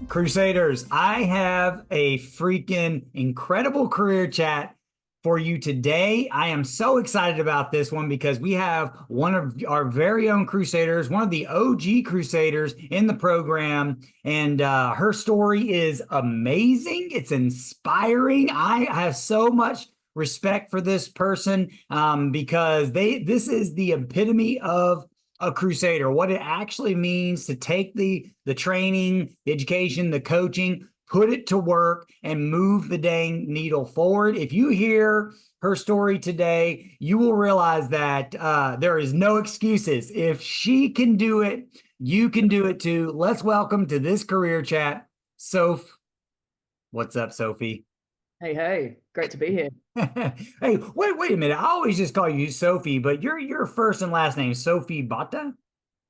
Crusaders, I have a freaking incredible career chat for you today. I am so excited about this one because we have one of our very own Crusaders, one of the OG Crusaders in the program, and her story is amazing. It's inspiring. I have so much respect for this person because this is the epitome of a crusader, what it actually means to take the training, the education, the coaching, put it to work and move the dang needle forward. If you hear her story today, you will realize that there is no excuses. If she can do it, you can do it too. Let's welcome to this career chat, Soph. What's up, Sophie? Hey, hey, great to be here. Hey, wait a minute. I always just call you Sophie, but your first and last name, Sophie Botta?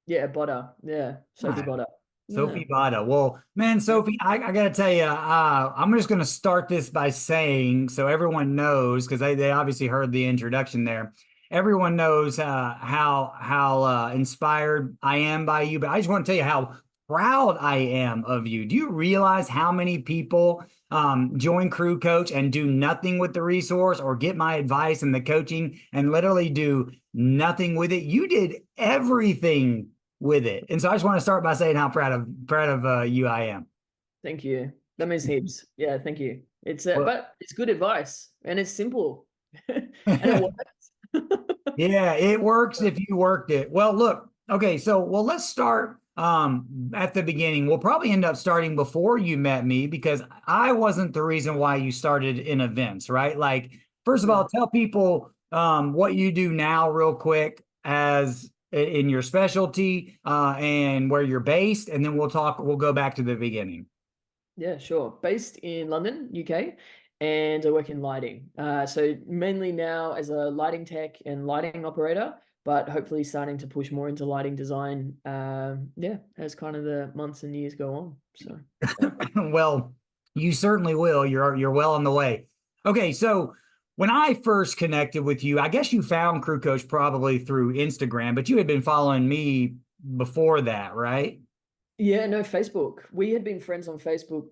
Yeah, Botta. Yeah, Sophie Ah, Botta. Yeah. Sophie Botta. Well, man, Sophie, I got to tell you, I'm just going to start this by saying, so everyone knows, because they obviously heard the introduction there. Everyone knows how inspired I am by you, but I just want to tell you how proud I am of you. Do you realize how many people join Crew Coach and do nothing with the resource or get my advice and the coaching and literally do nothing with it? You did everything with it. And so I just want to start by saying how proud of you I am. Thank you. That means heaps. Yeah, thank you. It's Well, but it's good advice and it's simple and it works. yeah, it works if you worked it. Well, look, okay, so let's start at the beginning. We'll probably end up starting before you met me because I wasn't the reason why you started in events, right? Like, first of Yeah. all, tell people what you do now real quick as in your specialty and where you're based, and then we'll go back to the beginning. Yeah, sure. Based in London, UK, and I work in lighting. So mainly now as a lighting tech and lighting operator, but hopefully starting to push more into lighting design. Yeah, as kind of the months and years go on. So yeah. Well, you certainly will. You're well on the way. Okay, so when I first connected with you, I guess you found Crew Coach probably through Instagram, but you had been following me before that, right? Yeah, no, Facebook. We had been friends on Facebook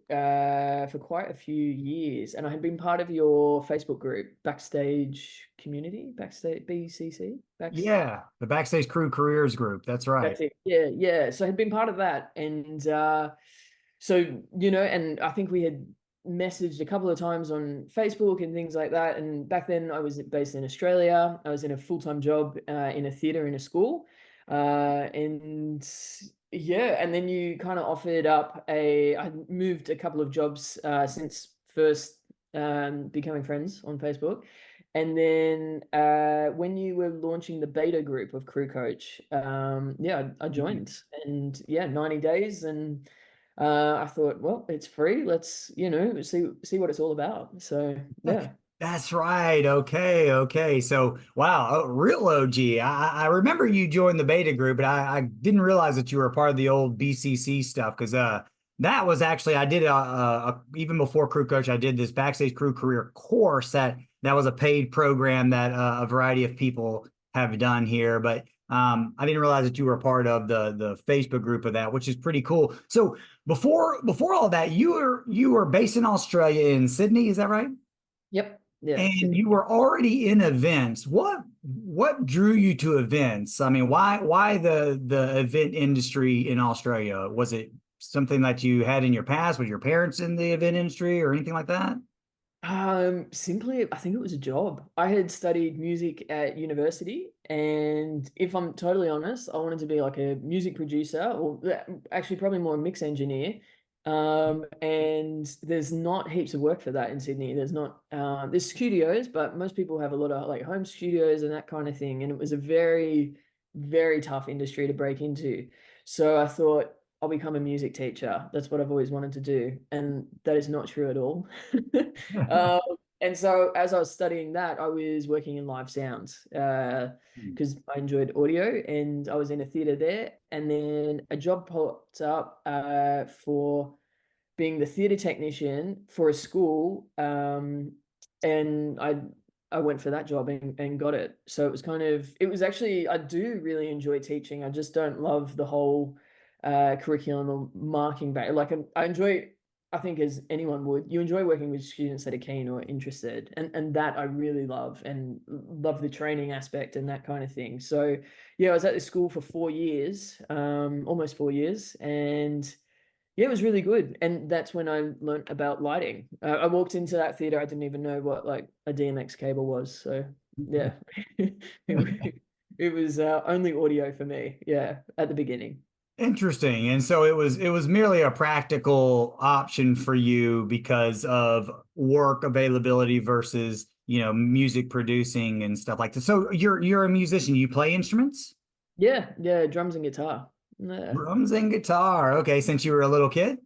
for quite a few years, and I had been part of your Facebook group, Backstage Community, Backstage BCC, Yeah, the Backstage Crew Careers Group. That's right. That's it. Yeah, yeah. So I had been part of that, and so and I think we had messaged a couple of times on Facebook and things like that. And back then, I was based in Australia. I was in a full-time job in a theater in a school, and yeah, and then you kind of offered up I moved a couple of jobs since first becoming friends on Facebook. And then when you were launching the beta group of Crew Coach, yeah, I Mhm. joined, and yeah, 90 days, and I thought, well, it's free. Let's see what it's all about. So yeah. That's right. Okay. Okay. So, wow, real OG. I remember you joined the beta group, but I didn't realize that you were a part of the old BCC stuff because that was actually I did even before Crew Coach, I did this Backstage Crew Career course that was a paid program that a variety of people have done here, but I didn't realize that you were a part of the Facebook group of that, which is pretty cool. So before all that, you were based in Australia in Sydney, is that right? Yep. Yeah. And you were already in events. What drew you to events? I mean, why the event industry in Australia? Was it something that you had in your past? Was your parents in the event industry or anything like that? Simply, I think it was a job. I had studied music at university, and if I'm totally honest, I wanted to be like a music producer, or actually probably more a mix engineer. And there's not heaps of work for that in Sydney. There's studios, but most people have a lot of like home studios and that kind of thing. And it was a very, very tough industry to break into. So I thought I'll become a music teacher. That's what I've always wanted to do, and that is not true at all. Um, and so as I was studying that, I was working in live sounds because I enjoyed audio, and I was in a theater there. And then a job popped up for being the theater technician for a school, and I went for that job and got it. So it was actually I do really enjoy teaching. I just don't love the whole curriculum or marking back. Like I enjoy, I think as anyone would, you enjoy working with students that are keen or interested, and that I really love, and love the training aspect and that kind of thing. So yeah, I was at this school for 4 years, almost 4 years, and yeah, it was really good. And that's when I learned about lighting. I walked into that theater, I didn't even know what like a DMX cable was. So yeah, it was only audio for me. Yeah, at the beginning. Interesting. And so it was merely a practical option for you because of work availability versus, music producing and stuff like that. So you're a musician, you play instruments? Yeah, yeah, drums and guitar. Yeah. Drums and guitar. Okay, since you were a little kid?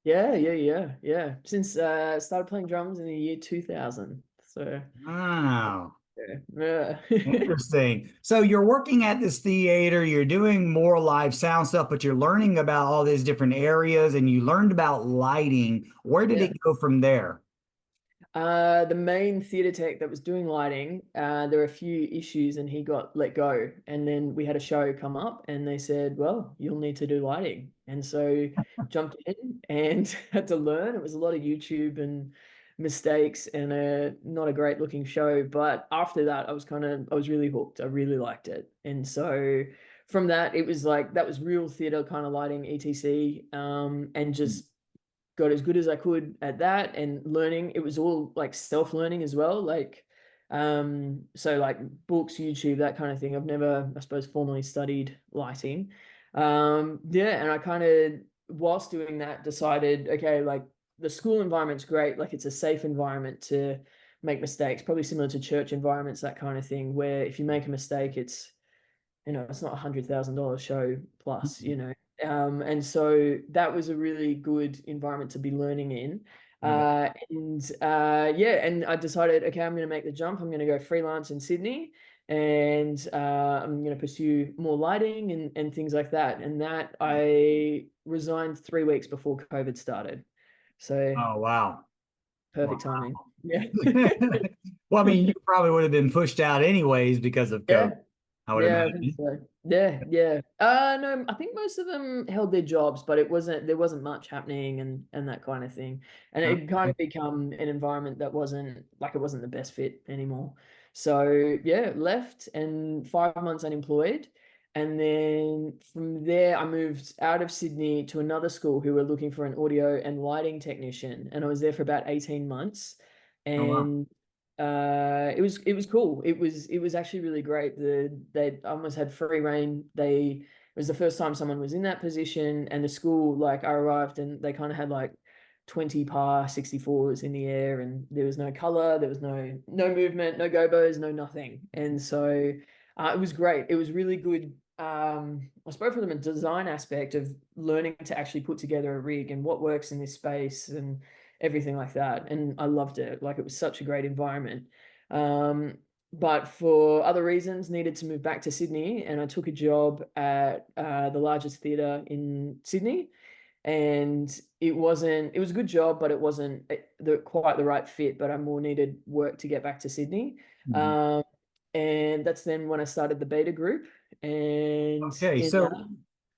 Yeah. Since started playing drums in the year 2000. So Wow. yeah. Yeah. Interesting. So you're working at this theater, you're doing more live sound stuff, but you're learning about all these different areas and you learned about lighting. Where did Yeah. it go from there? The main theatre tech that was doing lighting, there were a few issues and he got let go. And then we had a show come up and they said, well, you'll need to do lighting. And so jumped in and had to learn. It was a lot of YouTube and mistakes and not a great looking show. But after that, I was really hooked. I really liked it. And so from that, it was like, that was real theatre kind of lighting, etc. And just got as good as I could at that and learning. It was all like self-learning as well. Like, so like books, YouTube, that kind of thing. I've never, I suppose, formally studied lighting. Yeah, and I kind of, whilst doing that, decided, okay, like the school environment's great. Like it's a safe environment to make mistakes, probably similar to church environments, that kind of thing, where if you make a mistake, it's not $100,000 show plus, and so that was a really good environment to be learning in. Okay. Yeah, and I decided, okay, I'm going to make the jump. I'm going to go freelance in Sydney, and I'm going to pursue more lighting and things like that. And that I resigned 3 weeks before COVID started. So Oh, wow. Wow. perfect timing. Yeah. Well, I mean, you probably would have been pushed out anyways because of Yeah. COVID, I would Yeah, I think imagine. so. Yeah. No, I think most of them held their jobs, but there wasn't much happening and that kind of thing. And it kind Okay. of become an environment that it wasn't the best fit anymore. So yeah, left and 5 months unemployed. And then from there, I moved out of Sydney to another school who were looking for an audio and lighting technician. And I was there for about 18 months. Oh, wow. And it was cool. It was actually really great. They almost had free reign. It was the first time someone was in that position, and the school, like, I arrived and they kind of had like 20 par 64s in the air, and there was no color, there was no movement, no gobos, no nothing. And so it was great. It was really good. I suppose from the design aspect of learning to actually put together a rig and what works in this space and everything like that. And I loved it. Like it was such a great environment. But for other reasons, needed to move back to Sydney, and I took a job at the largest theatre in Sydney. And it was a good job, but it wasn't quite the right fit. But I more needed work to get back to Sydney. Mhm. Um, and that's then when I started the beta group. And Okay, in so that,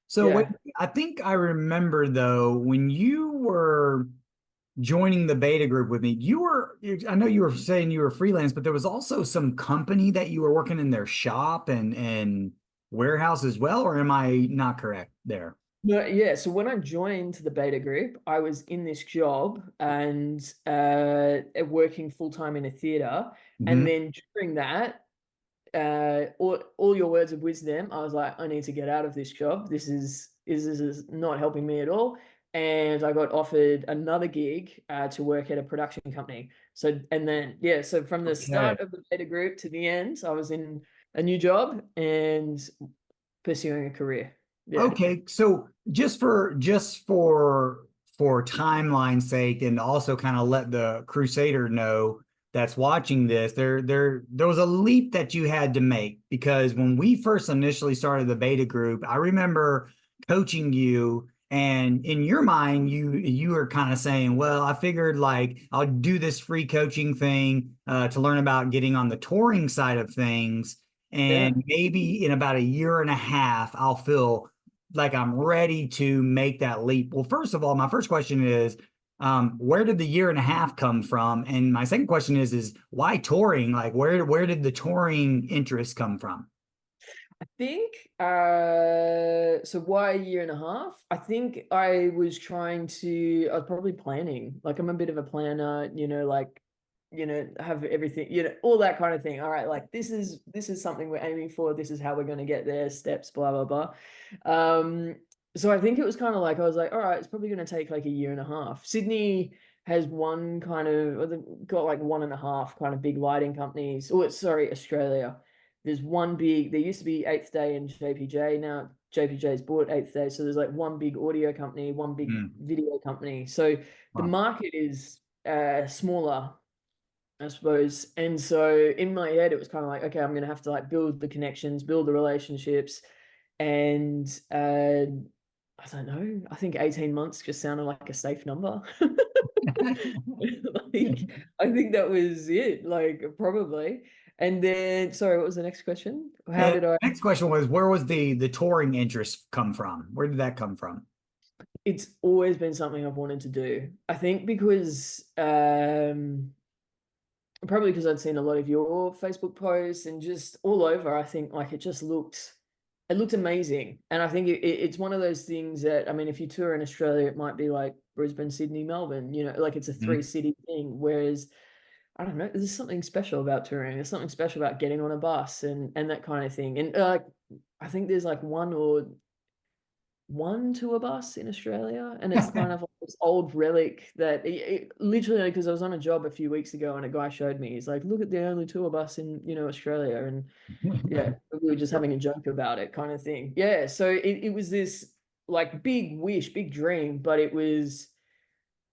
so wait, yeah, I think I remember though when you were joining the beta group with me, I know you were saying you were freelance, but there was also some company that you were working in their shop and warehouse as well, or am I not correct there? no, yeah. So when I joined the beta group, I was in this job and working full time in a theater. And Hmm. then during that, all your words of wisdom, I was like, I need to get out of this job. This is not helping me at all. And I got offered another gig to work at a production company. So and then yeah, so from the Okay. start of the beta group to the end, I was in a new job and pursuing a career. Yeah. Okay, so just for timeline's sake, and also kind of let the Crusader know that's watching this, there was a leap that you had to make because when we first initially started the beta group, I remember coaching you, and in your mind, you were kind of saying, "Well, I figured like I'll do this free coaching thing to learn about getting on the touring side of things, Yeah. and maybe in about a year and a half, I'll feel." like I'm ready to make that leap? Well, first of all, my first question is, where did the year and a half come from? And my second question is why touring? Like where did the touring interest come from? I think so why a year and a half? I think I was I was probably planning. Like I'm a bit of a planner, like have everything, all that kind of thing. All right, like this is something we're aiming for. This is how we're going to get there, steps, blah blah blah. So I think it was kind of like I was like, all right, it's probably going to take like a year and a half. Sydney has one kind of, or they've got like one and a half kind of big lighting companies. Oh, sorry, Australia. There's one big, there used to be Eighth Day and JPJ. Now JPJ's bought Eighth Day. So there's like one big audio company, one big Mm, video company. So the wow. market is smaller, I suppose. And so in my head, it was kind of like, okay, I'm going to have to like build the connections, build the relationships. And I don't know, I think 18 months just sounded like a safe number. Like, I think that was it, like probably. And then, sorry, what was the next question? How And did I? next question was, where was the touring interest come from? Where did that come from? It's always been something I've wanted to do. I think because probably because I'd seen a lot of your Facebook posts and just all over, I think like it looked amazing. And I think it's one of those things that, I mean, if you tour in Australia, it might be like Brisbane, Sydney, Melbourne, like it's a Mm. three city thing. Whereas I don't know, there's something special about touring. There's something special about getting on a bus and that kind of thing. And I think there's like one tour bus in Australia, and it's kind of like this old relic that literally, because I was on a job a few weeks ago and a guy showed me, he's like, look at the only tour bus in Australia. And yeah, we were just having a joke about it, kind of thing. Yeah, so it was this like big wish, big dream, but it was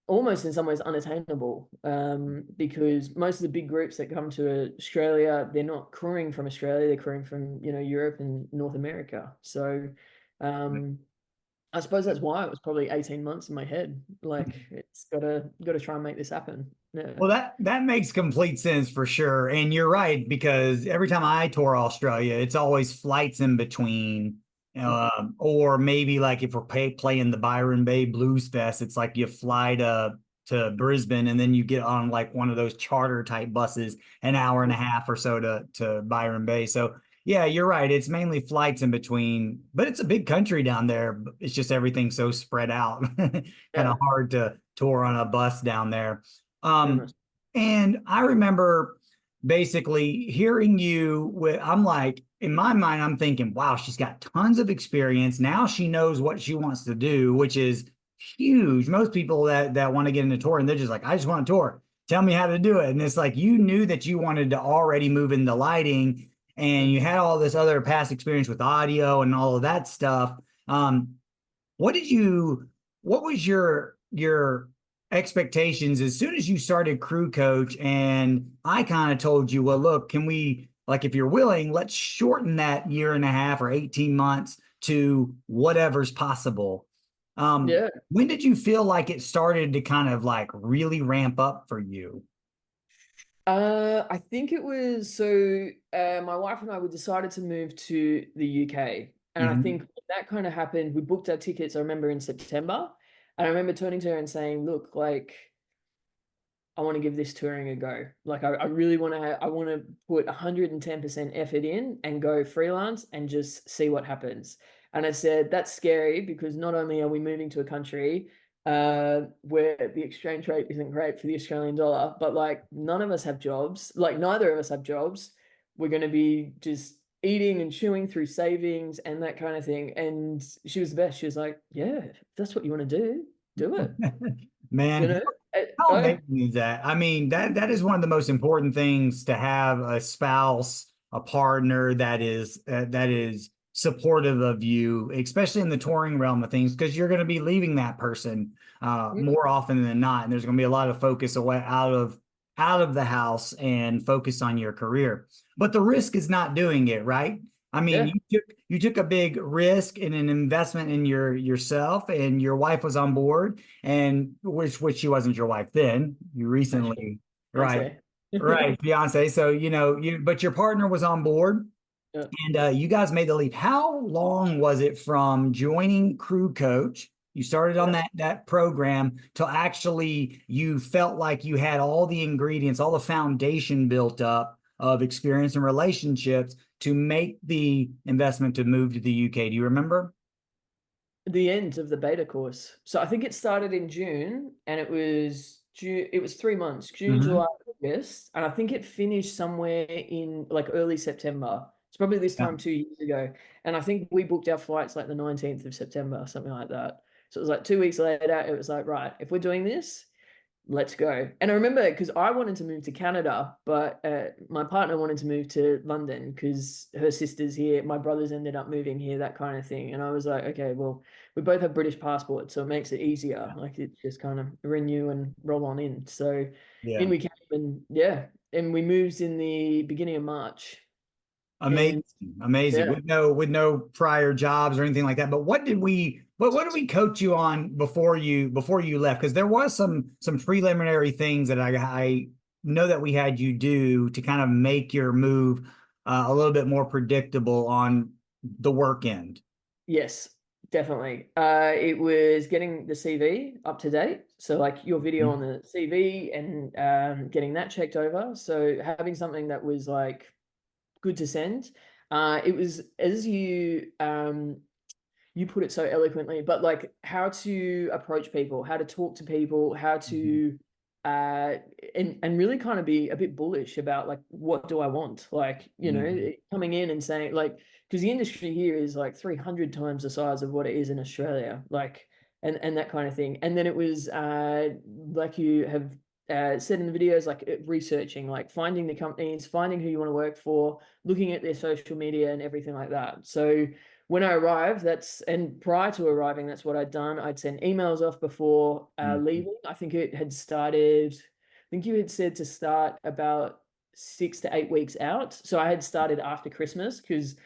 almost in some ways unattainable, because most of the big groups that come to Australia, they're not crewing from Australia, they're crewing from Europe and North America. So um I suppose that's why it was probably 18 months in my head. Like it's gotta try and make this happen. Yeah. Well, that makes complete sense for sure. And you're right, because every time I tour Australia, it's always flights in between. Or maybe like if we're playing the Byron Bay Blues Fest, it's like you fly to Brisbane and then you get on like one of those charter type buses, an hour and a half or so to Byron Bay. So yeah, you're right. It's mainly flights in between, but it's a big country down there. It's just everything's so spread out. Kind of Yeah, hard to tour on a bus down there. very Um, much. and I remember basically hearing you with, I'm like, in my mind, I'm thinking, wow, she's got tons of experience. Now she knows what she wants to do, which is huge. Most people that want to get into touring, they're just like, I just want to tour. Tell me how to do it. And it's like you knew that you wanted to already move into lighting and you had all this other past experience with audio and all of that stuff. Um, what did you, what was your expectations as soon as you started crew coach? And I kind of told you, well, look, can we, like, if you're willing, let's shorten that year and a half or 18 months to whatever's possible. Yeah. When did you feel like it started to kind of like really ramp up for you? I think it was my wife and I, we decided to move to the UK. And I think Mhm. that kind of happened. We booked our tickets, I remember in September. And I remember turning to her and saying, look, like I want to give this touring a go. Like I really want to I want to put 110% effort in and go freelance and just see what happens. And I said, that's scary because not only are we moving to a country where the exchange rate isn't great for the Australian dollar, but like none of us have jobs. Like neither of us have jobs. We're going to be just eating and chewing through savings and that kind of thing. And she was the best. She was like, yeah, if that's what you want to do it. You Man, know? how I, amazing is that? I mean, that is one of the most important things to have a spouse, a partner that is supportive of you, especially in the touring realm of things, because you're going to be leaving that person more often than not, and there's going to be a lot of focus away out of the house and focus on your career. But the risk is not doing it, right? I mean, yeah. you took a big risk in an investment in yourself, and your wife was on board, and which she wasn't your wife then. You No, she recently, right, Beyonce. right, fiance. So you know, but your partner was on board, Yeah. And you guys made the leap. How long was it from joining Crew Coach? You started on Yeah. that program till actually you felt like you had all the ingredients, all the foundation built up of experience and relationships to make the investment to move to the UK. Do you remember? The end of the beta course. So I think it started in June, and it was June. It was 3 months: June, Hmm. July, August, and I think it finished somewhere in like early September. It's probably this Yeah. time 2 years ago, and I think we booked our flights like the 19th of September, something like that. So it was like 2 weeks later. It was like, right, if we're doing this, let's go. And I remember because I wanted to move to Canada, but my partner wanted to move to London because her sister's here. My brothers ended up moving here, that kind of thing. And I was like, okay, well, we both have British passports, so it makes it easier. Like it just kind of renew and roll on in. So Yeah. in we came, and yeah, and we moved in the beginning of March. Amazing, And amazing. yeah, With no prior jobs or anything like that. But what did we coach you on before you left? Because there was some preliminary things that I know that we had you do to kind of make your move a little bit more predictable on the work end. yes, definitely. It was getting the CV up to date. So like your video on the CV and getting that checked over. So having something that was like good to send. It was as you put it so eloquently, but like how to approach people, how to talk to people, how Mhm. to uh and really kind of be a bit bullish about like what do I want? Like, Mhm. coming in and saying like because the industry here is like 300 times the size of what it is in Australia, like and that kind of thing. And then it was like you have said in the videos, like researching, like finding the companies, finding who you want to work for, looking at their social media and everything like that. So when I arrived, and prior to arriving, that's what I'd done. I'd send emails off before Mhm. leaving. I think it had started, I think you had said to start about 6 to 8 weeks out. So I had started after Christmas because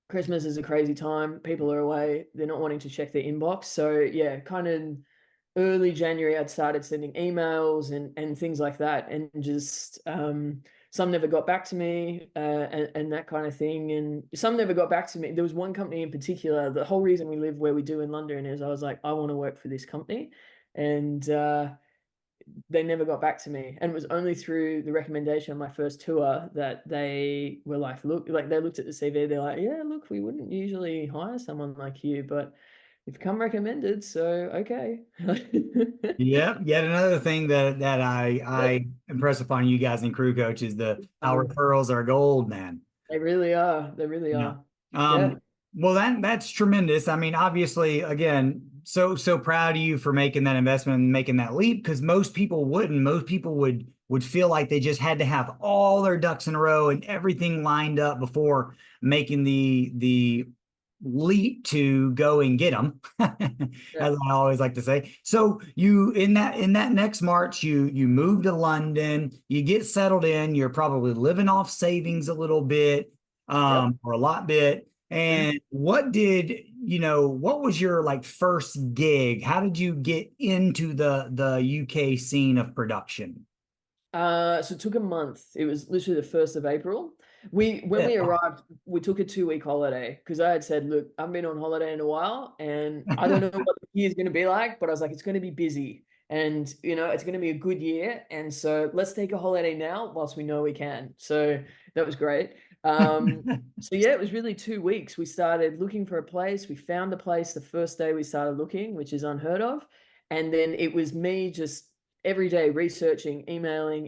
Christmas is a crazy time. People are away. They're not wanting to check their inbox. So yeah, kind of early January, I'd started sending emails and things like that, and just some never got back to me, and that kind of thing, and some never got back to me. There was one company in particular. The whole reason we live where we do in London is I was like, I want to work for this company, and they never got back to me. And it was only through the recommendation on my first tour that they were like, look, like they looked at the CV, they're like, yeah, look, we wouldn't usually hire someone like you, but you've come recommended, so okay. Yeah, yet another thing that I Yeah. I impress upon you guys in Crew Coach is the how Um, referrals are gold, man. they really are. They really Yeah. are. Yeah. Well, that's tremendous. I mean, obviously, again, so proud of you for making that investment and making that leap because most people wouldn't. Most people would feel like they just had to have all their ducks in a row and everything lined up before making the leap to go and get them, Yeah. as I always like to say. So you in that next March, you move to London, you get settled in, you're probably living off savings a little bit, Yep. or a lot bit. Mhm. And what was your like first gig? How did you get into the UK scene of production? So it took a month. It was literally the 1st of April. When Yeah. we arrived, we took a 2 week holiday because I had said, look, I haven't been on holiday in a while and I don't know what the year's going to be like, but I was like, it's going to be busy and it's going to be a good year. And so let's take a holiday now whilst we know we can. So that was great. So yeah, it was really 2 weeks. We started looking for a place. We found the place the first day we started looking, which is unheard of. And then it was me just every day researching, emailing.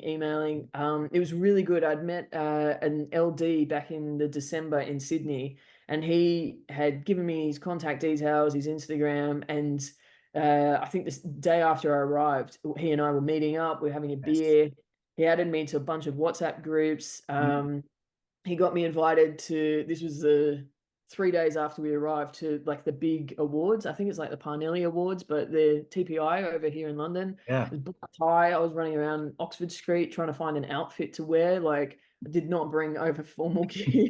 It was really good. I'd met an LD back in the December in Sydney, and he had given me his contact details, his Instagram, and I think this day after I arrived, he and I were meeting up. We are having a Yes. beer. He added me to a bunch of WhatsApp groups. He got me invited to, this was the 3 days after we arrived, to like the big awards. I think it's like the Parnelli Awards, but the TPI over here in London. Yeah. It was black tie. I was running around Oxford Street trying to find an outfit to wear. Like I did not bring over formal gear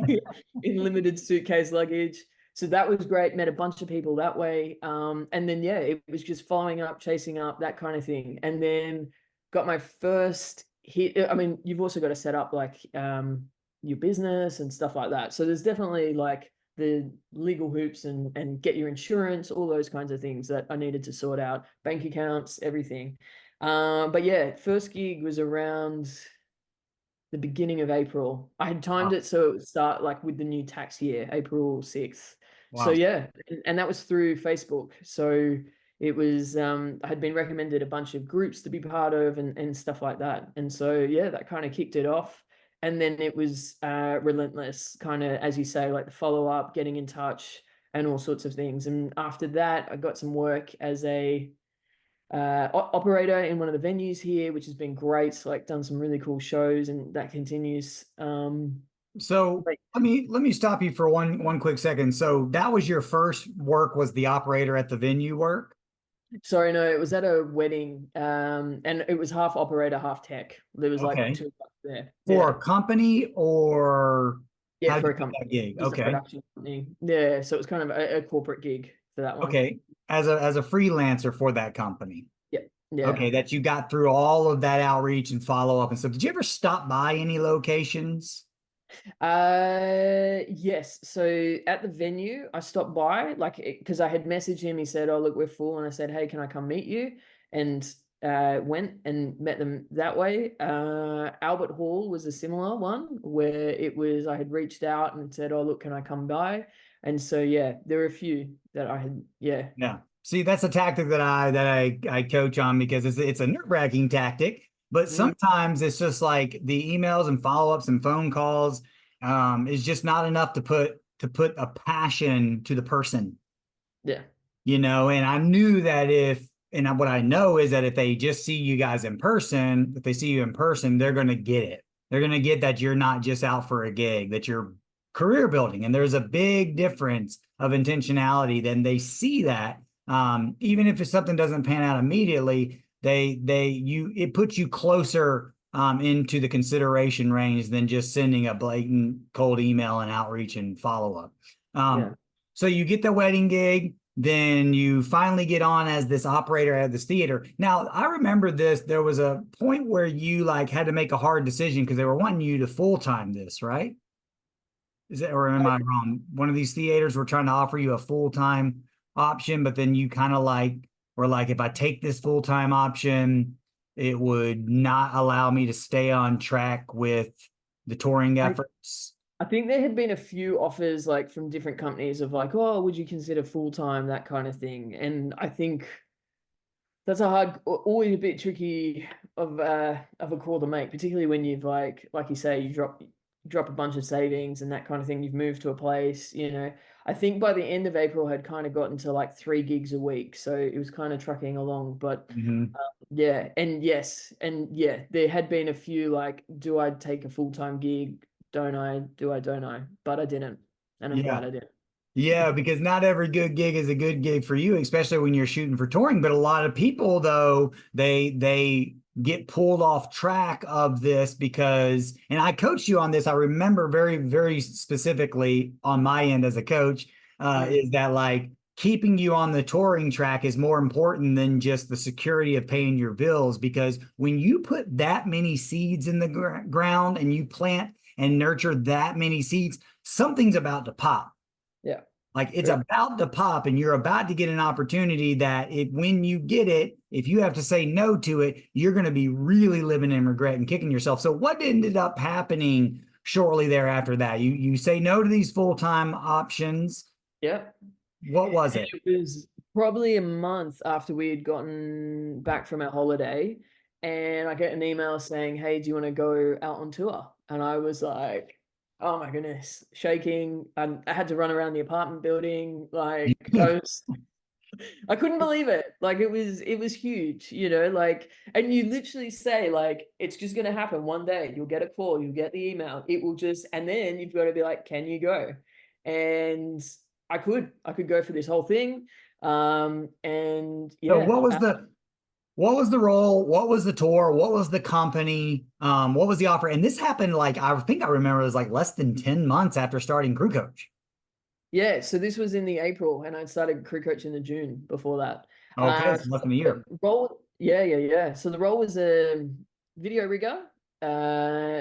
in limited suitcase luggage. So that was great. Met a bunch of people that way. And then yeah, it was just following up, chasing up, that kind of thing. And then got my first hit. I mean, you've also got to set up like your business and stuff like that. So there's definitely like the legal hoops and get your insurance, all those kinds of things that I needed to sort out, bank accounts, everything. But yeah, first gig was around the beginning of April. I had timed Wow. it so it would start like with the new tax year, April 6th. So Wow. yeah, and that was through Facebook. So it was I had been recommended a bunch of groups to be part of and stuff like that. And so yeah, that kind of kicked it off. And then it was relentless, kind of as you say, like the follow up, getting in touch and all sorts of things. And after that, I got some work as a operator in one of the venues here, which has been great. Like done some really cool shows, and that continues. So Like, let me stop you for one quick second. So that was your first work, was the operator at the venue work? sorry, no, it was at a wedding, and it was half operator, half tech. There was like Okay. two of us there. For Yeah, a company, or yeah, how'd for you a get company, that gig? just a Okay. production company. Yeah, so it was kind of a corporate gig for that one. Okay. As a freelancer for that company. Yeah, yeah. Okay, that you got through all of that outreach and follow up and stuff. Did you ever stop by any locations? Yes. So at the venue, I stopped by, like, because I had messaged him. He said, "Oh, look, we're full," and I said, "Hey, can I come meet you?" And went and met them that way. Albert Hall was a similar one where it was I had reached out and said, "Oh, look, can I come by?" And so yeah, there were a few that I had. Yeah. Yeah. See, that's a tactic that I coach on, because it's a nerve-wracking tactic, but Mm, sometimes it's just like the emails and follow-ups and phone calls is just not enough to put a passion to the person, yeah. and I knew that what I know is that if they just see you guys in person, if they see you in person, they're going to get it. They're going to get that you're not just out for a gig, that you're career building. And there's a big difference of intentionality. Then they see that, even if something doesn't pan out immediately, it puts you closer into the consideration range than just sending a blatant cold email and outreach and follow up. Yeah. So you get the wedding gig, then you finally get on as this operator at this theater. Now, I remember this. There was a point where you like had to make a hard decision because they were wanting you to full time this, right? Is it, or am I wrong? One of these theaters were trying to offer you a full time option, but then you kind of like were like, if I take this full time option, it would not allow me to stay on track with the touring I, efforts. I think there had been a few offers like from different companies of like, oh, would you consider full time, that kind of thing. And I think that's a hard, always a bit tricky of a call to make, particularly when you've like you say, you drop a bunch of savings and that kind of thing. You've moved to a place, you know. I think by the end of April had kind of gotten to like 3 gigs a week, so it was kind of trucking along. But Mhm. yeah, and yes, and yeah, there had been a few like, do I take a full-time gig? Don't I? Do I? Don't I? But I didn't, and I'm Yeah. glad I didn't. Yeah, because not every good gig is a good gig for you, especially when you're shooting for touring. But a lot of people, though, they get pulled off track of this because, and I coached you on this. I remember very, very specifically on my end as a coach, Mm, is that like keeping you on the touring track is more important than just the security of paying your bills. Because when you put that many seeds in the ground and you plant and nurture that many seeds, something's about to pop. yeah, Like it's true. about to pop, and you're about to get an opportunity that when you get it, if you have to say no to it, you're going to be really living in regret and kicking yourself. So what ended up happening shortly thereafter that? You say no to these full-time options. Yeah. What was And it? it was probably a month after we had gotten back from our holiday, and I get an email saying, "Hey, do you want to go out on tour?" And I was like, "Oh my goodness," shaking. I had to run around the apartment building, like I couldn't believe it. Like it was huge, you know, like, and you literally say like it's just gonna happen one day. You'll get a call, you'll get the email, it will just, and then you've got to be like, can you go? And I could go for this whole thing. And So yeah, what was the role? What was the tour? What was the company? What was the offer? And this happened, like, I think I remember, it was like less than 10 months after starting Crew Coach. yeah. So this was in the April, and I started crew coach in the June before that. Okay, so So less than a the year. role, yeah, yeah, yeah. So the role was a video rigger.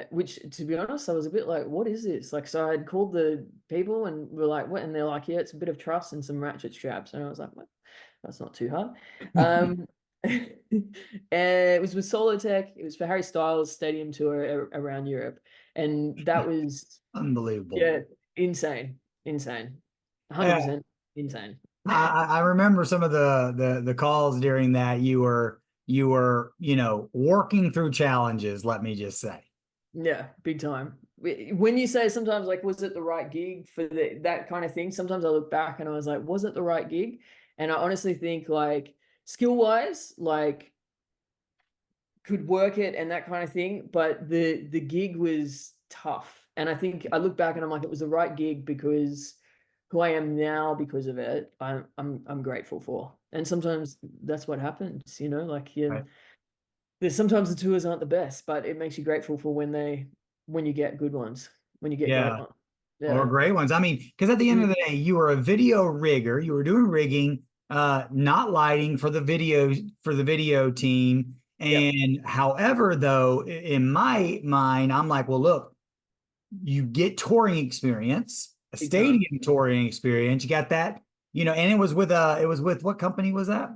which to be honest, I was a bit like, what is this? Like, so I'd called the people and we're like, what? And they're like, yeah, it's a bit of truss and some ratchet straps. And I was like, well, that's not too hard. It was with Solotech. It was for Harry Styles' stadium tour around Europe. And that was, Unbelievable. yeah, insane, insane, Yeah, 100% insane. I remember some of the calls during that you were, working through challenges, let me just say. Yeah, big time. When you say sometimes like, was it the right gig for that kind of thing? Sometimes I look back and I was like, was it the right gig? And I honestly think like skill wise, like could work it and that kind of thing, but the gig was tough. And I think I look back and I'm like, it was the right gig because who I am now because of it, I'm grateful for. And sometimes that's what happens, like Right. there's sometimes the tours aren't the best, but it makes you grateful for when you get good ones, when you get great Yeah. ones. Or Yeah. great ones. I mean, because at the end Mm. of the day, you were a video rigger. You were doing rigging, not lighting for the video team. Yep. And however, though, in my mind, I'm like, well, look, you get touring experience, a Big time. stadium touring experience. You got that, and it was with what company was that?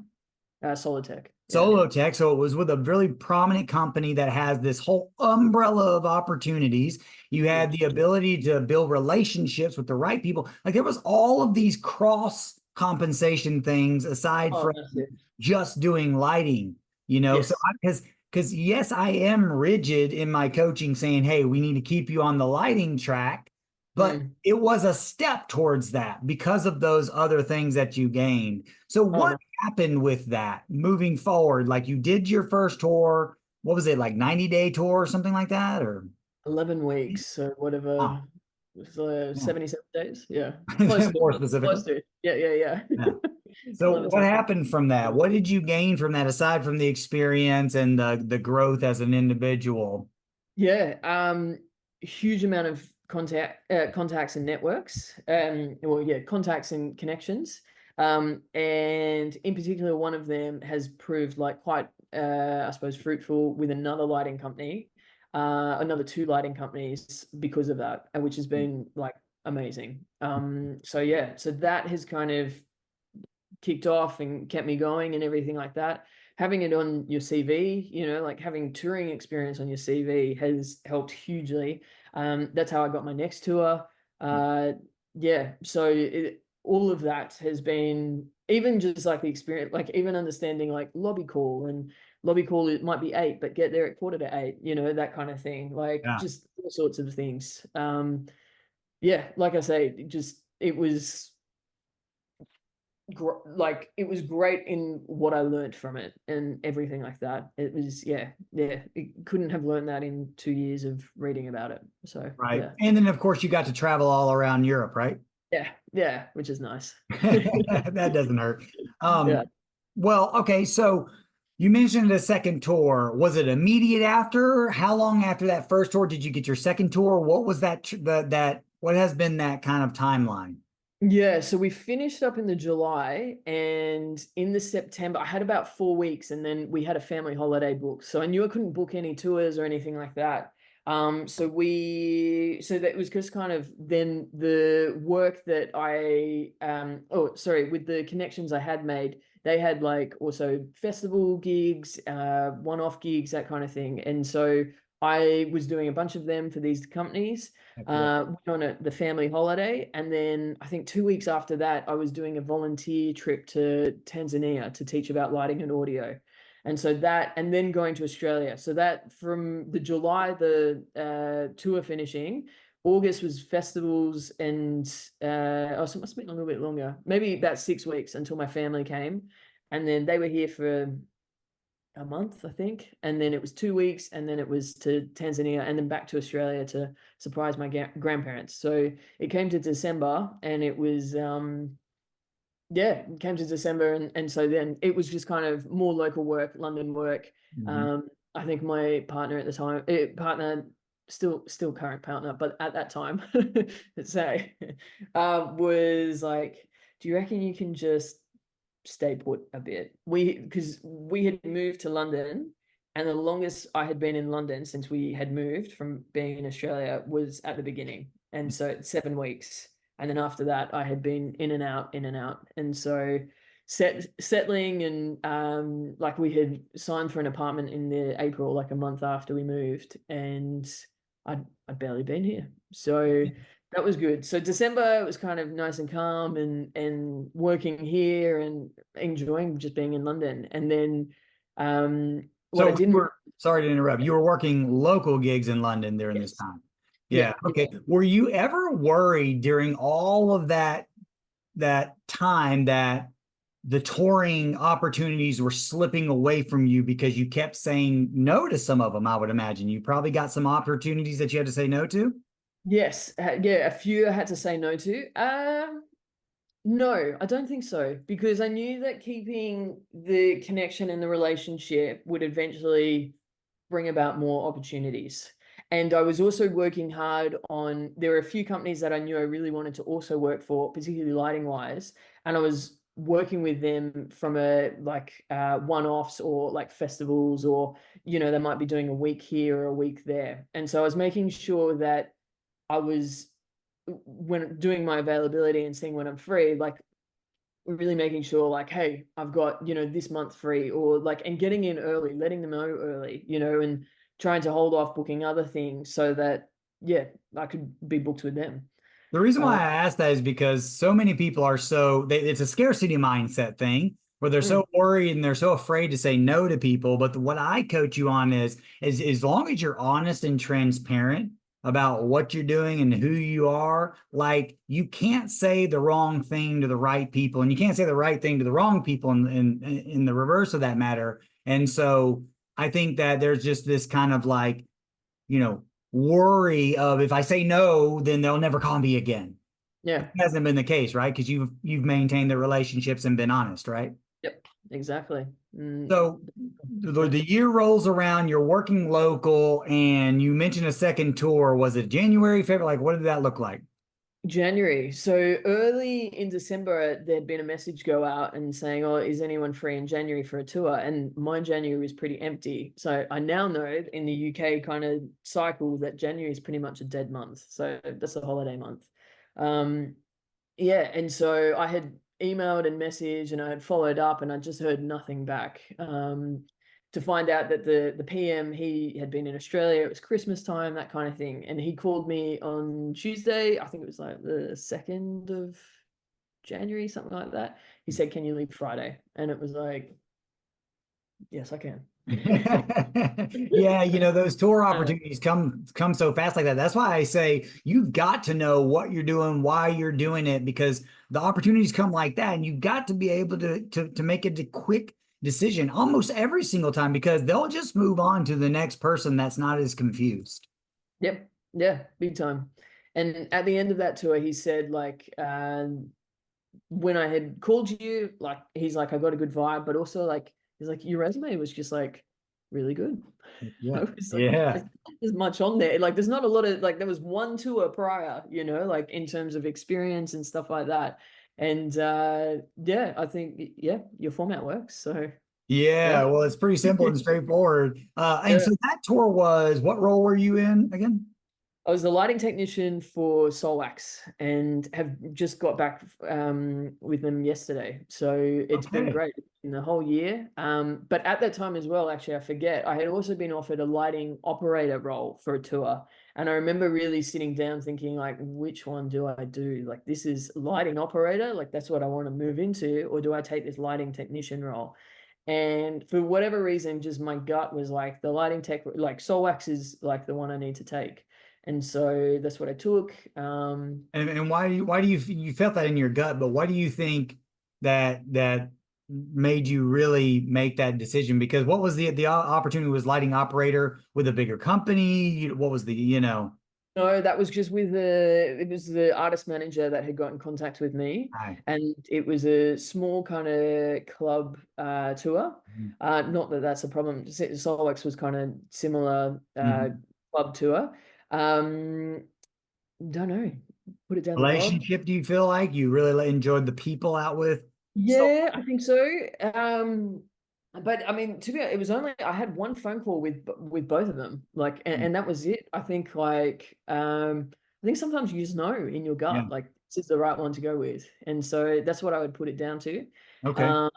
Solitech. Yeah. Solotech. So it was with a really prominent company that has this whole umbrella of opportunities. You had Huge. the ability to build relationships with the right people. Like there was all of these cross compensation things aside Oh, from massive. just doing lighting, So Yes. because yes, I am rigid in my coaching saying, hey, we need to keep you on the lighting track, but Mm. it was a step towards that because of those other things that you gained. So Oh, what no. happened with that moving forward? Like you did your first tour, what was it, like 90-day tour or something like that? Or 11 weeks. So oh, whatever. It was yeah. 77 days. Yeah. Close to, More close specifically. to. Yeah. Yeah. Yeah. Yeah. So 11 what times. happened from that? What did you gain from that aside from the experience and the growth as an individual? Yeah, huge amount of contacts and networks. Well, yeah, contacts and connections. And in particular, one of them has proved like quite, I suppose, fruitful with another lighting company, another two lighting companies because of that, which has been like amazing. So yeah, so that has kind of kicked off and kept me going and everything like that. Having it on your CV, like having touring experience on your CV has helped hugely. That's how I got my next tour. Uh, yeah, so all of that has been even just like the experience, like even understanding like lobby call, it might be 8, but get there at quarter to 8, that kind of thing. Like Yeah. just all sorts of things. Yeah, like I say, it was like it was great in what I learned from it and everything like that. It was yeah. It couldn't have learned that in 2 years of reading about it. So Right. yeah, And then of course you got to travel all around Europe, right? yeah, which is nice. That doesn't hurt. Yeah. Well, okay, so you mentioned a second tour. Was it immediate after? How long after that first tour did you get your second tour? What was that what has been that kind of timeline? Yeah, so we finished up in the July, and in the September, I had about 4 weeks, and then we had a family holiday booked. So I knew I couldn't book any tours or anything like that. So that was just kind of then the work that with the connections I had made, they had like also festival gigs, one-off gigs, that kind of thing. And so I was doing a bunch of them for these companies. Heck yeah. Went on the family holiday, and then I think 2 weeks after that, I was doing a volunteer trip to Tanzania to teach about lighting and audio, and so that, and then going to Australia. So that from the July, the tour finishing, August was festivals, and so it must have been a little bit longer, maybe about 6 weeks until my family came, and then they were here for a month, I think, and then it was 2 weeks, and then it was to Tanzania, and then back to Australia to surprise my grandparents. So it came to December, and it was yeah, it came to December, and so then it was just kind of more local work, London work. Mhm. Um, I think my partner at the time, partner, still current partner, but at that time, let's say, was like, do you reckon you can just stay put a bit? Because we had moved to London And the longest I had been in London since we had moved from being in Australia was at the beginning. And so it's 7 weeks. And then after that, I had been in and out, in and out. And so settling and like we had signed for an apartment in the April, like a month after we moved, and I'd barely been here. So that was good. So December was kind of nice and calm and working here and enjoying just being in London. And then what I So didn't. sorry to interrupt. You were working local gigs in London during this Yes. time. Yeah. Yeah. Yeah. Okay. Were you ever worried during all of that time that the touring opportunities were slipping away from you because you kept saying no to some of them? I would imagine you probably got some opportunities that you had to say no to. Yes. Yeah. A few I had to say no to. No, I don't think so, because I knew that keeping the connection and the relationship would eventually bring about more opportunities. And I was also working hard on, there were a few companies that I knew I really wanted to also work for, particularly lighting wise. And I was working with them from a like one-offs or like festivals, or, they might be doing a week here or a week there. And so I was making sure that I was, when doing my availability and seeing when I'm free, like really making sure like, hey, I've got, this month free, or like, and getting in early, letting them know early, and trying to hold off booking other things so that, yeah, I could be booked with them. The reason why Uh, I ask that is because so many people are it's a scarcity mindset thing where they're mm, so worried and they're so afraid to say no to people. But what I coach you on is as long as you're honest and transparent about what you're doing and who you are, like you can't say the wrong thing to the right people, and you can't say the right thing to the wrong people in the reverse of that matter. And so I think that there's just this kind of like, you know, worry of if I say no, then they'll never call me again. It yeah. hasn't been the case, right? Because you've maintained the relationships and been honest, right? Yep. Exactly. So the year rolls around, you're working local, and you mentioned a second tour. Was it January, February? Like, what did that look like? January. So early in December, there'd been a message go out and saying, "Oh, is anyone free in January for a tour?" And my January was pretty empty. So I now know in the UK kind of cycle that January is pretty much a dead month. So that's a holiday month. Um, yeah, and so I had emailed and messaged and I had followed up and I just heard nothing back. To find out that the PM, he had been in Australia, it was Christmas time, that kind of thing. And he called me on Tuesday, I think it was like the 2nd of January, something like that. He said, "Can you leave Friday?" And it was like, "Yes, I can." Yeah, those tour Uh, opportunities come so fast like that. That's why I say you've got to know what you're doing, why you're doing it, because the opportunities come like that, and you've got to be able to make a quick decision almost every single time because they'll just move on to the next person that's not as confused. yep, yeah, big time. And at the end of that tour, he said, like, when I had called you, like he's like, "I got a good vibe," but also like he's like, "Your resume was just like really good." I Yeah. was like, Yeah. there's much on there. Like there's not a lot of, like, there was one tour prior, like in terms of experience and stuff like that. And yeah, I think, yeah, your format works. So yeah. Yeah, well, it's pretty simple and straightforward. And Yeah. so that tour was, what role were you in again? I was the lighting technician for Soulwax and have just got back with them yesterday. So it's been Okay. great in the whole year. But at that time as well, actually, I forget, I had also been offered a lighting operator role for a tour. And I remember really sitting down thinking, like, which one do I do? Like, this is lighting operator, like that's what I want to move into, or do I take this lighting technician role? And for whatever reason, just my gut was like the lighting tech, like Soulwax is like the one I need to take. And so that's what I took. And why do you felt that in your gut, but why do you think that made you really make that decision? Because what was the opportunity was lighting operator with a bigger company? What was the. No, that was just with it was the artist manager that had got in contact with me, Hi. and it was a small kind of club tour. Not that that's a problem. Solix was kind of similar Mhm. club tour. Um, don't know. Put it down to God. Relationship, do you feel like you really enjoyed the people out with? So Yeah, I think so. But I mean, to be honest, it was only I had one phone call with both of them, like, and that was it. I think I think sometimes you just know in your Yeah. gut, like this is the right one to go with, and so that's what I would put it down to. Okay. Um,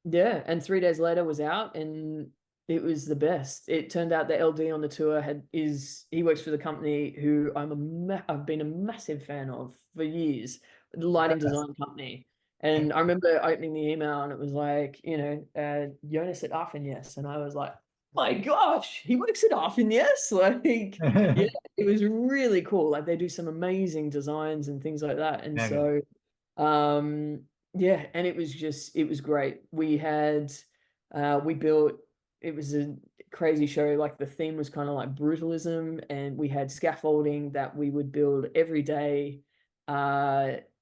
yeah, and 3 days later was out, and it was the best. It turned out the LD on the tour he works for the company who I've been a massive fan of for years, the lighting Yes. design company. And I remember opening the email and it was like, Jonas at Arfin, yes. And I was like, my gosh, he works at Arfin, yes. Like, yeah, it was really cool. Like they do some amazing designs and things like that. And Mega. so, um, yeah, and it was great. We built, it was a crazy show. Like the theme was kind of like brutalism, and we had scaffolding that we would build every day.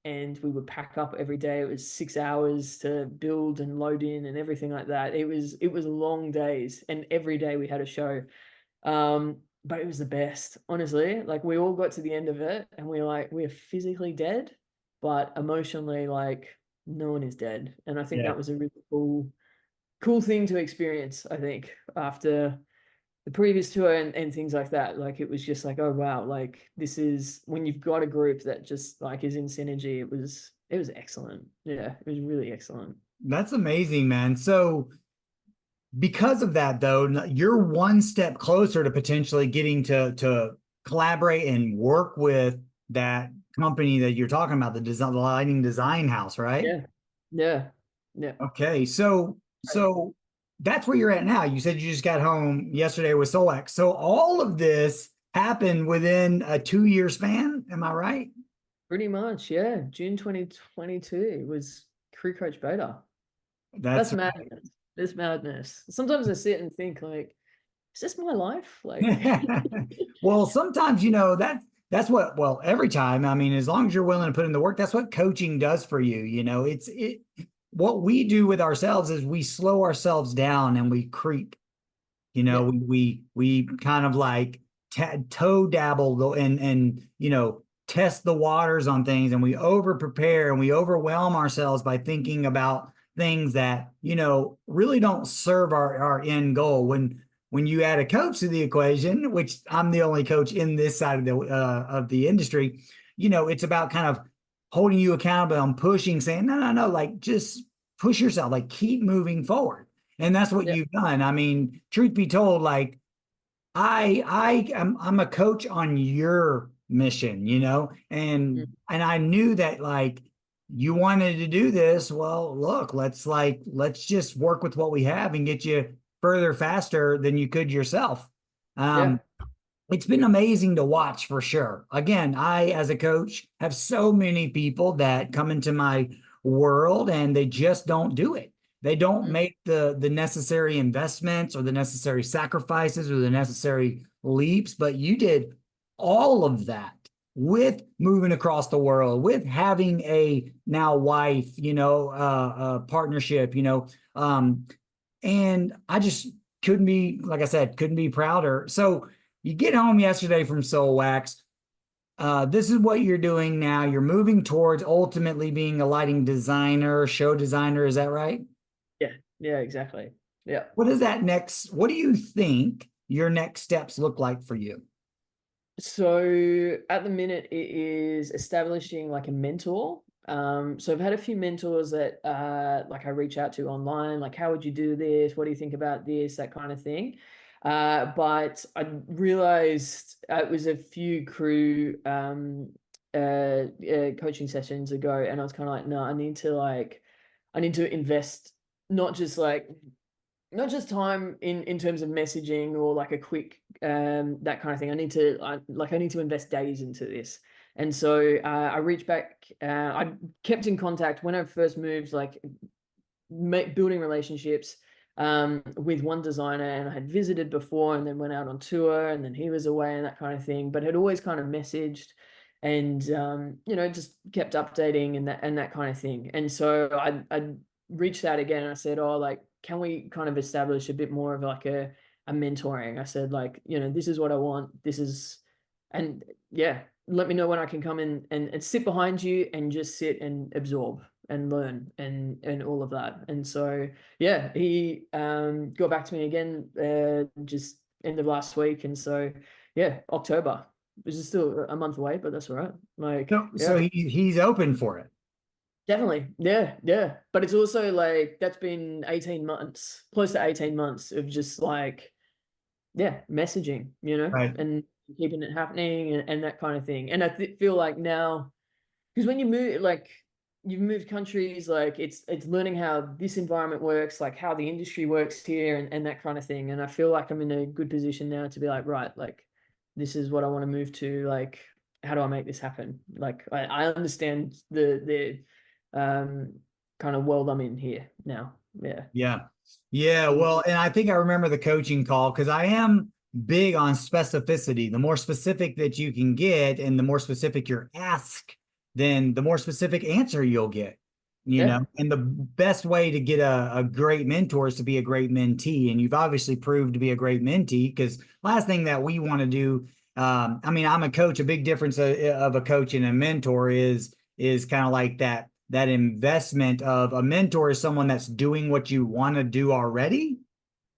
And we would pack up every day. It was 6 hours to build and load in and everything like that. It was long days, and every day we had a show. But it was the best, honestly. Like we all got to the end of it and we're physically dead, but emotionally, like no one is dead. And I think Yeah. that was a really cool thing to experience, I think, after the previous tour and things like that. Like it was just like, oh wow, like this is when you've got a group that just like is in synergy. It was excellent. Yeah, it was really excellent. That's amazing, man. So because of that, though, you're one step closer to potentially getting to collaborate and work with that company that you're talking about, the lighting design house, right? Yeah. Yeah. Yeah. Okay, so that's where you're at now. You said you just got home yesterday with Soulwax. So all of this happened within a 2 year span. Am I right? Pretty much, yeah. June 2022 was Crew Coach Beta. That's That's madness. This madness. Sometimes I sit and think like, is this my life? Like, well, sometimes that's what, well, every time. I mean, as long as you're willing to put in the work, that's what coaching does for you. It what we do with ourselves is we slow ourselves down and we creep. yeah, We kind of like toe dabble and test the waters on things, and we over prepare and we overwhelm ourselves by thinking about things that really don't serve our end goal. When you add a coach to the equation, which I'm the only coach in this side of the industry, it's about kind of holding you accountable and pushing, saying no, like just push yourself, like keep moving forward. And that's what yeah, you've done. I mean, truth be told, like I'm a coach on your mission, mm, and I knew that like you wanted to do this. Well, look, let's just work with what we have and get you further faster than you could yourself. yeah, Um, it's been amazing to watch for sure. Again, I, as a coach, have so many people that come into my world and they just don't do it. They don't mm, make the necessary investments or the necessary sacrifices or the necessary leaps, but you did all of that with moving across the world, with having a now wife, partnership, and I just couldn't be, like I said, couldn't be prouder. So you get home yesterday from Soulwax. This is what you're doing now. You're moving towards ultimately being a lighting designer, show designer. Is that right? yeah, yeah, exactly. Yeah. What do you think your next steps look like for you? So at the minute, it is establishing like a mentor. So I've had a few mentors that like I reach out to online, like how would you do this? What do you think about this? That kind of thing. But I realized it was a few crew coaching sessions ago, and I was kind of like, no, I need to invest not just like not just time in terms of messaging or like a quick that kind of thing. I need to invest days into this. And so I reached back. I kept in contact when I first moved, like building relationships with one designer, and I had visited before, and then went out on tour, and then he was away and that kind of thing. But had always kind of messaged, and just kept updating and that kind of thing. And so I reached out again, and I said, oh, like, can we kind of establish a bit more of like a mentoring? I said, like, this is what I want. And yeah, let me know when I can come in and sit behind you and just sit and absorb. and learn and all of that. And so yeah, he got back to me again just end of last week, and so yeah, October, which is still a month away, but that's all right. Like So yeah, he's open for it. definitely. Yeah, yeah. But it's also like that's been 18 months, close to 18 months of just like, yeah, messaging, Right. and keeping it happening and that kind of thing. And I feel like now, because when you move, like you've moved countries, like it's learning how this environment works, like how the industry works here and that kind of thing. And I feel like I'm in a good position now to be like, right, like this is what I want to move to. Like, how do I make this happen? Like I understand the kind of world I'm in here now. Yeah. Yeah. Yeah. Well, and I think I remember the coaching call because I am big on specificity. The more specific that you can get and the more specific your ask, then the more specific answer you'll get, Yeah. and the best way to get a great mentor is to be a great mentee. And you've obviously proved to be a great mentee because last thing that we want to do, I mean, I'm a coach. A big difference of a coach and a mentor is kind of like that investment of a mentor is someone that's doing what you want to do already.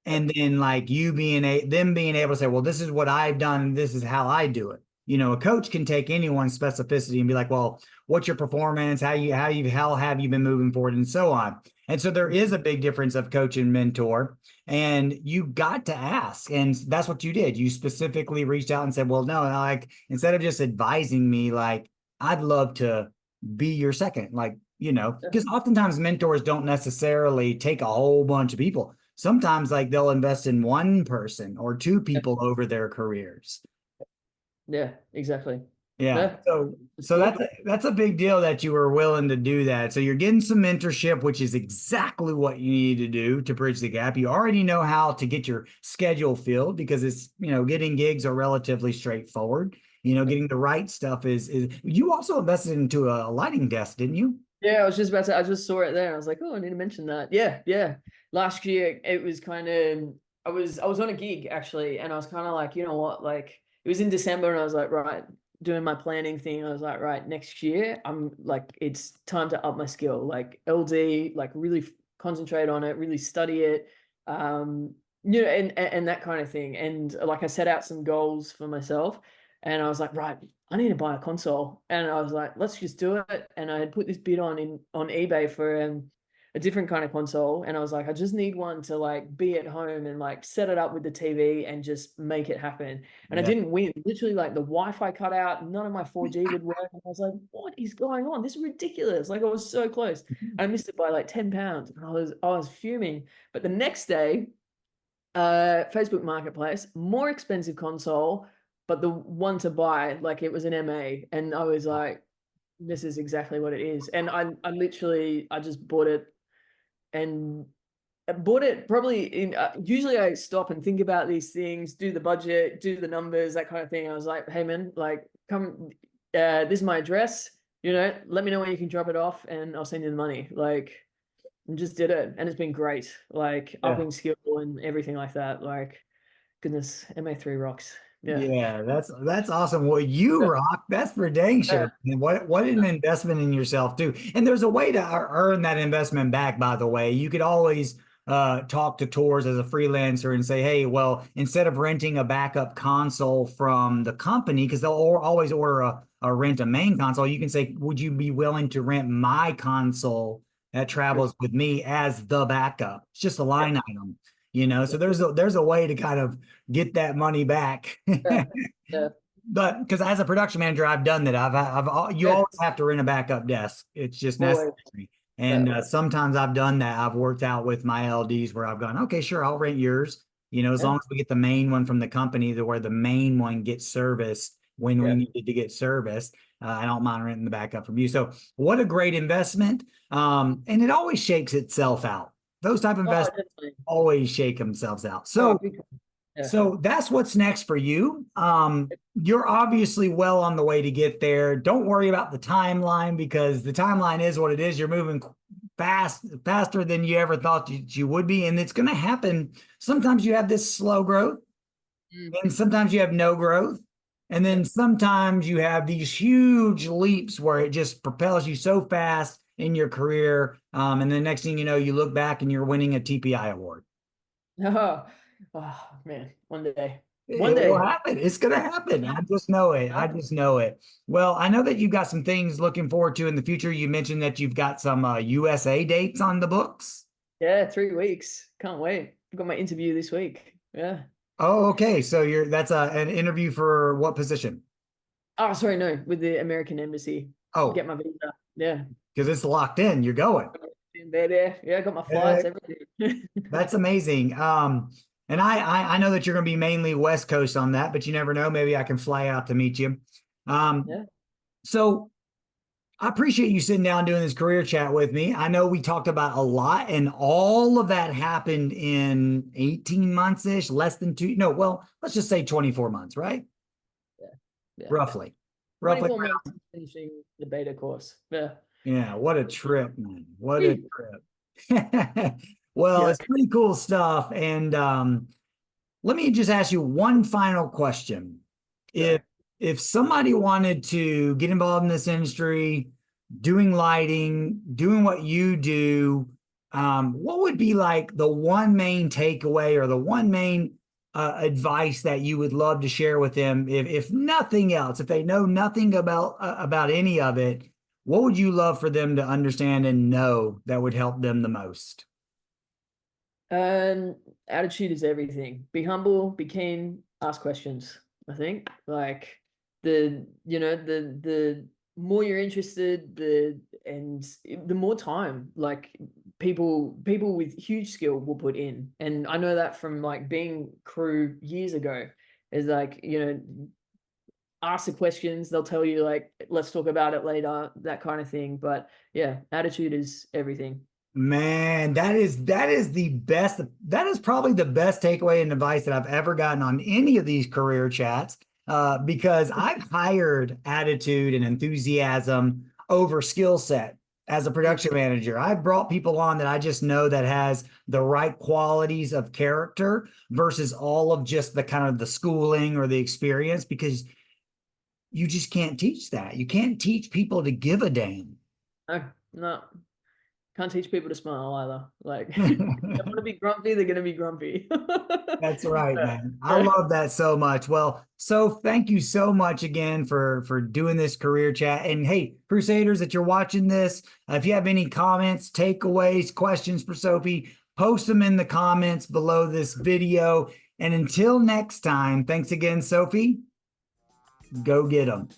And then like you being them being able to say, well, this is what I've done, and this is how I do it. A coach can take anyone's specificity and be like, well, what's your performance? How have you been moving forward, and so on. And so there is a big difference of coach and mentor. And you got to ask. And that's what you did. You specifically reached out and said, well, no, like instead of just advising me, like, I'd love to be your second. Like, because oftentimes mentors don't necessarily take a whole bunch of people. Sometimes like they'll invest in one person or two people over their careers. Yeah, exactly. Yeah. Yeah. So that's a big deal that you were willing to do that. So you're getting some mentorship, which is exactly what you need to do to bridge the gap. You already know how to get your schedule filled because it's, getting gigs are relatively straightforward. Getting the right stuff is you also invested into a lighting desk, didn't you? Yeah, I was just about to, I just saw it there. I was like, oh, I need to mention that. Yeah, yeah. Last year it was kind of, I was on a gig actually, and I was kind of like, you know what, like it was in December, and I was like, right, doing my planning thing. I was like, right, next year I'm like, it's time to up my skill, like LD, like really concentrate on it, really study it, and that kind of thing. And like I set out some goals for myself, and I was like, right, I need to buy a console. And I was like, let's just do it. And I had put this bid on eBay for a different kind of console. And I was like, I just need one to like be at home and like set it up with the TV and just make it happen. And I Yeah. didn't win. Literally, like the Wi-Fi cut out, none of my 4G would work. And I was like, what is going on? This is ridiculous. Like I was so close. I missed it by like 10 pounds. And I was fuming. But the next day, Facebook Marketplace, more expensive console, but the one to buy, like it was an MA, and I was like, this is exactly what it is. And I literally, I just bought it, and I bought it probably in. Usually, I stop and think about these things, do the budget, do the numbers, that kind of thing. I was like, hey man, like come, this is my address. Let me know when you can drop it off, and I'll send you the money. Like, and just did it, and it's been great. Like Yeah. upping skill and everything like that. Like, goodness, MA3 rocks. Yeah. Yeah, that's awesome. Well, you rock. That's for dang Yeah. sure. And what an investment in yourself too. And there's a way to earn that investment back, by the way. You could always talk to tours as a freelancer and say, hey, well, instead of renting a backup console from the company, because they'll always order a rent a main console, you can say, would you be willing to rent my console that travels with me as the backup? It's just a Yeah. line item. So there's a way to kind of get that money back. Yeah. Yeah. But because as a production manager, I've done that. You Yeah. always have to rent a backup desk. It's just Always. necessary. Yeah. And sometimes I've done that. I've worked out with my LDs where I've gone, okay, sure, I'll rent yours. As Yeah. long as we get the main one from the company to where the main one gets serviced when we Yeah. needed to get serviced. I don't mind renting the backup from you. So what a great investment. And it always shakes itself out. Those type of Oh, investments definitely. always shake themselves out. Oh, So big time. Yeah. so that's what's next for you. You're obviously well on the way to get there. Don't worry about the timeline because the timeline is what it is. You're moving faster than you ever thought you would be. And it's going to happen. Sometimes you have this slow growth, Mm. and sometimes you have no growth. And Yeah. then sometimes you have these huge leaps where it just propels you so fast in your career. And the next thing you know, you look back and you're winning a TPI award. Oh, oh man, one day. One It will day. happen. It's going to happen. I just know it. I just know it. Well, I know that you've got some things looking forward to in the future. You mentioned that you've got some USA dates on the books. Yeah, 3 weeks. Can't wait. I've got my interview this week. Yeah. Oh, okay. So that's an interview for what position? Oh, sorry, no, with the American Embassy. Oh, Get my visa. Yeah. because it's locked in. You're going. In bed, yeah. Yeah, I got my flights, Heck, everything. that's amazing. And I know that you're going to be mainly West Coast on that, but you never know. Maybe I can fly out to meet you. Um, Yeah. so I appreciate you sitting down doing this career chat with me. I know we talked about a lot, and all of that happened in 18 months ish, less than two. No, well, let's just say 24 months, right? Yeah. Yeah. Roughly. Roughly. 24 months finishing the beta course. Yeah. Yeah. What a trip, man. What a Whee! trip. Well, Yeah. it's pretty cool stuff. And let me just ask you one final question. If Sure. if somebody wanted to get involved in this industry, doing lighting, doing what you do, what would be like the one main takeaway or the one main advice that you would love to share with them? If nothing else, if they know nothing about any of it, what would you love for them to understand and know that would help them the most? Attitude is everything. Be humble, be keen, ask questions. I think like the more you're interested, the more time like people with huge skill will put in. And I know that from like being crew years ago. Is like, ask the questions, they'll tell you like, let's talk about it later, that kind of thing. But yeah, attitude is everything. Man, that is the best. That is probably the best takeaway and advice that I've ever gotten on any of these career chats. Because I've hired attitude and enthusiasm over skill set as a production manager. I've brought people on that I just know that has the right qualities of character versus all of just the kind of the schooling or the experience, because you just can't teach that. You can't teach people to give a damn. No, no. Can't teach people to smile either. Like, if they want to be grumpy, they're going to be grumpy. That's right, Yeah. man. I love that so much. Well, so thank you so much again for doing this career chat. And hey, Crusaders, that you're watching this, if you have any comments, takeaways, questions for Sophie, post them in the comments below this video. And until next time, thanks again, Sophie. Go get them.